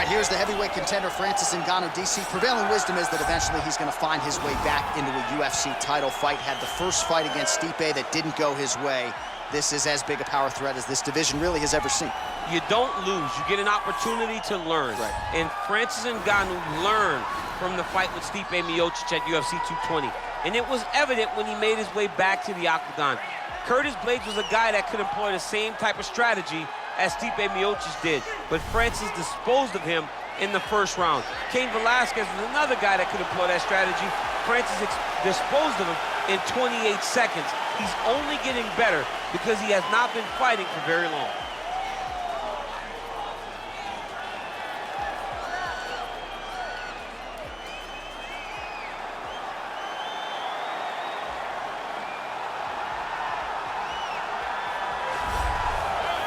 right, here's the heavyweight contender, Francis Ngannou, DC. Prevailing wisdom is that eventually he's going to find his way back into a UFC title fight. Had the first fight against Stipe that didn't go his way. This is as big a power threat as this division really has ever seen. You don't lose. You get an opportunity to learn. Right. And Francis Ngannou learned from the fight with Stipe Miocic at UFC 220. And it was evident when he made his way back to the octagon. Curtis Blaydes was a guy that could employ the same type of strategy as Stipe Miocic did, but Francis disposed of him in the first round. Cain Velasquez was another guy that could employ that strategy. Francis disposed of him in 28 seconds. He's only getting better because he has not been fighting for very long.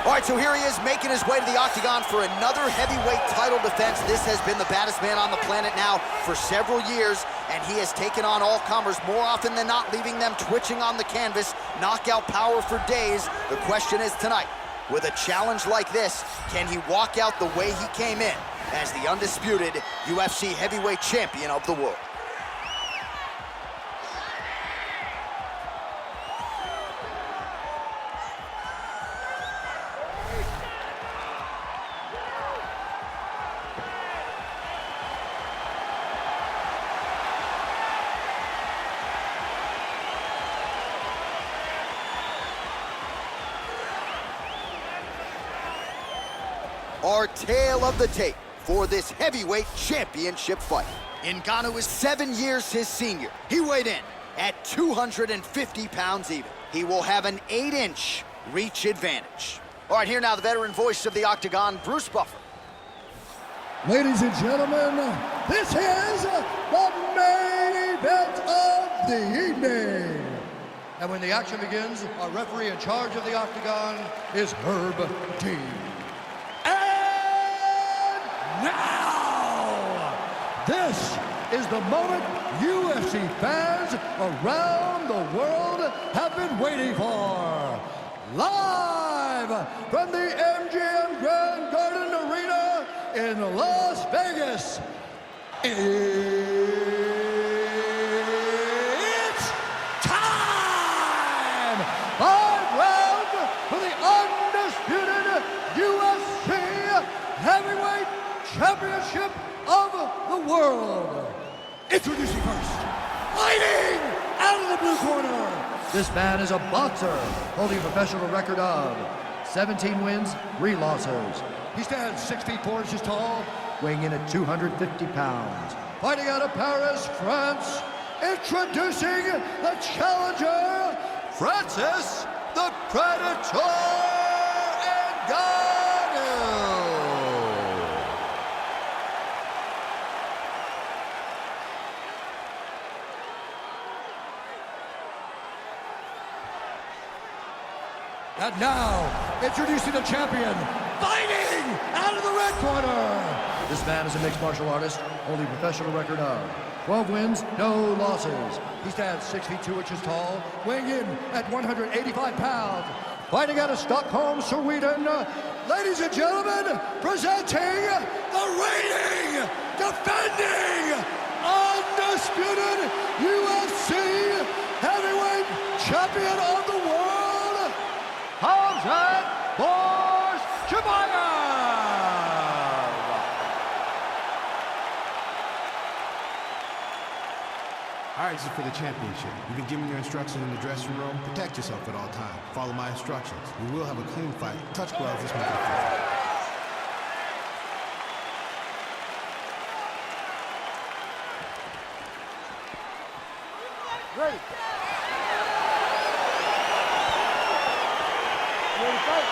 All right, so here he is making his way to the octagon for another heavyweight title defense. This has been the baddest man on the planet now for several years, and he has taken on all comers more often than not, leaving them twitching on the canvas. Knockout power for days. The question is tonight, with a challenge like this, can he walk out the way he came in as the undisputed UFC heavyweight champion of the world? Our tale of the tape for this heavyweight championship fight. Ngannou is 7 years his senior. He weighed in at 250 pounds even. He will have an 8-inch reach advantage. All right, here now the veteran voice of the octagon, Bruce Buffer. Ladies and gentlemen, this is the main event of the evening. And when the action begins, our referee in charge of the octagon is Herb Dean. Now, this is the moment UFC fans around the world have been waiting for. Live from the MGM Grand Garden Arena in Las Vegas, it's time! 5 rounds for the undisputed UFC heavyweight championship of the world. Introducing first, fighting out of the blue corner. This man is a boxer holding a professional record of 17 wins, 3 losses. He stands 6 feet 4 inches tall, weighing in at 250 pounds. Fighting out of Paris, France, introducing the challenger, Francis the Predator Ngannou. And now, introducing the champion, fighting out of the red corner. This man is a mixed martial artist, holding a professional record of 12 wins, no losses. He stands 6 feet 2 inches tall, weighing in at 185 pounds. Fighting out of Stockholm, Sweden, ladies and gentlemen, presenting the reigning, defending, undisputed UFC heavyweight champion of the world, Khamzat Chimaev! All right, this is for the championship. You've been given your instructions in the dressing room. Protect yourself at all times. Follow my instructions. We will have a clean fight. Touch gloves, let's make it official. Ready. Ready to fight.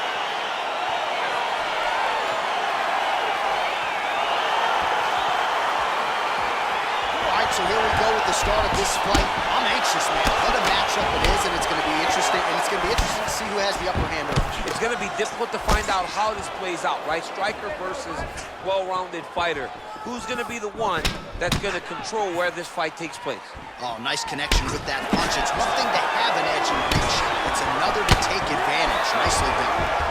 So here we go with the start of this fight. I'm anxious, man. What a matchup it is, and it's going to be interesting. And it's going to be interesting to see who has the upper hand early. It's going to be difficult to find out how this plays out, right? Striker versus well-rounded fighter. Who's going to be the one that's going to control where this fight takes place? Oh, nice connection with that punch. It's one thing to have an edge and reach. It's another to take advantage. Nicely done.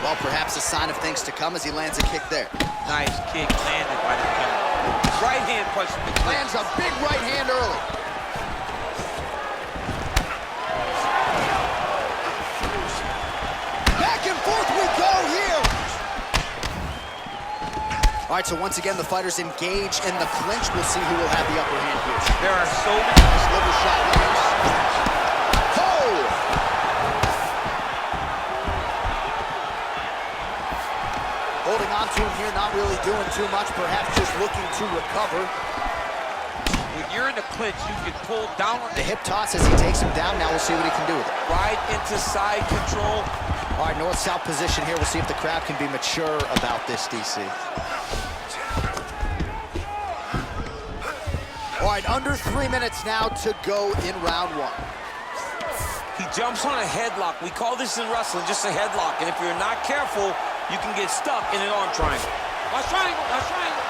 Well perhaps a sign of things to come as he lands a kick there. Nice kick landed by the gentleman. Right hand punch from the clinch. Lands a big right hand early. Back and forth we go here. All right, so once again, the fighters engage in the clinch. We'll see who will have the upper hand here. There are so many. Liver shot lands. Oh! Holding on to him here, not really doing too much, perhaps just looking to recover. When you're in the clinch, you can pull down on The hip toss as he takes him down. Now we'll see what he can do with it. right into side control. All right, north-south position here. We'll see if the crowd can be mature about this, DC. All right, under 3 minutes now to go in round one. He jumps on a headlock. We call this in wrestling just a headlock. And if you're not careful, you can get stuck in an arm triangle. Watch triangle, watch triangle.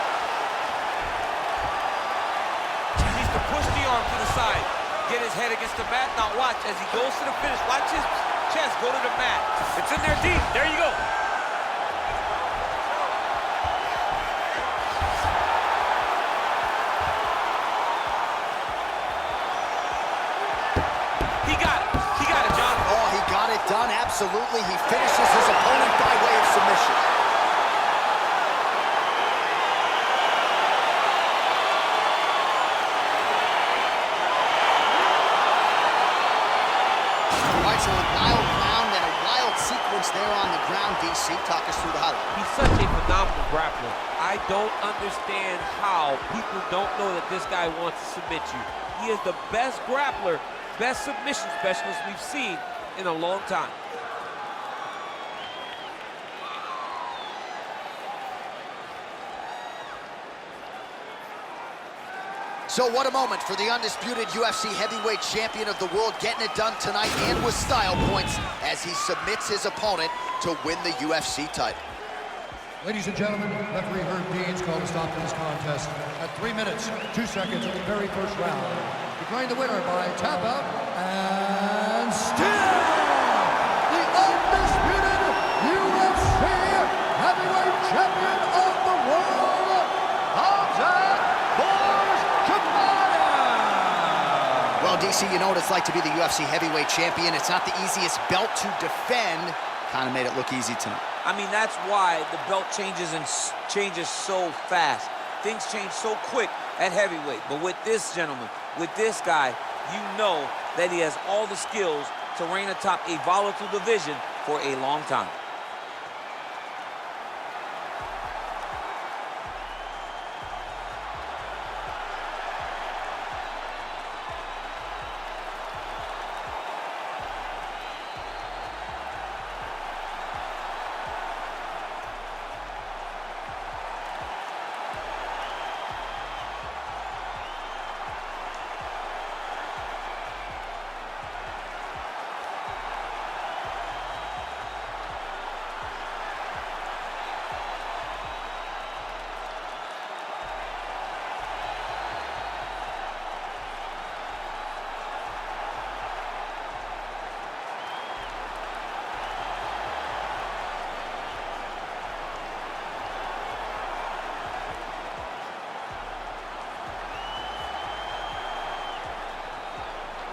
He needs to push the arm to the side. Get his head against the mat. Now watch, as he goes to the finish, watch his chest go to the mat. It's in there deep. There you go. Done, absolutely. He finishes his opponent by way of submission. All right, so a wild round and a wild sequence there on the ground. DC, talk us through the highlight. He's such a phenomenal grappler. I don't understand how people don't know that this guy wants to submit you. He is the best grappler, best submission specialist we've seen in a long time. So what a moment for the undisputed UFC heavyweight champion of the world, getting it done tonight and with style points as he submits his opponent to win the UFC title. Ladies and gentlemen, referee Herb Dean's called a stop to this contest at 3 minutes, 2 seconds of the very first round. Declaring the winner by tap out and still the undisputed UFC heavyweight champion of the world, Khamzat Chimaev. Well, DC, you know what it's like to be the UFC heavyweight champion. It's not the easiest belt to defend. Kind of made it look easy tonight. I mean, that's why the belt changes so fast. Things change so quick at heavyweight. But with this gentleman, with this guy, you know that he has all the skills to reign atop a volatile division for a long time.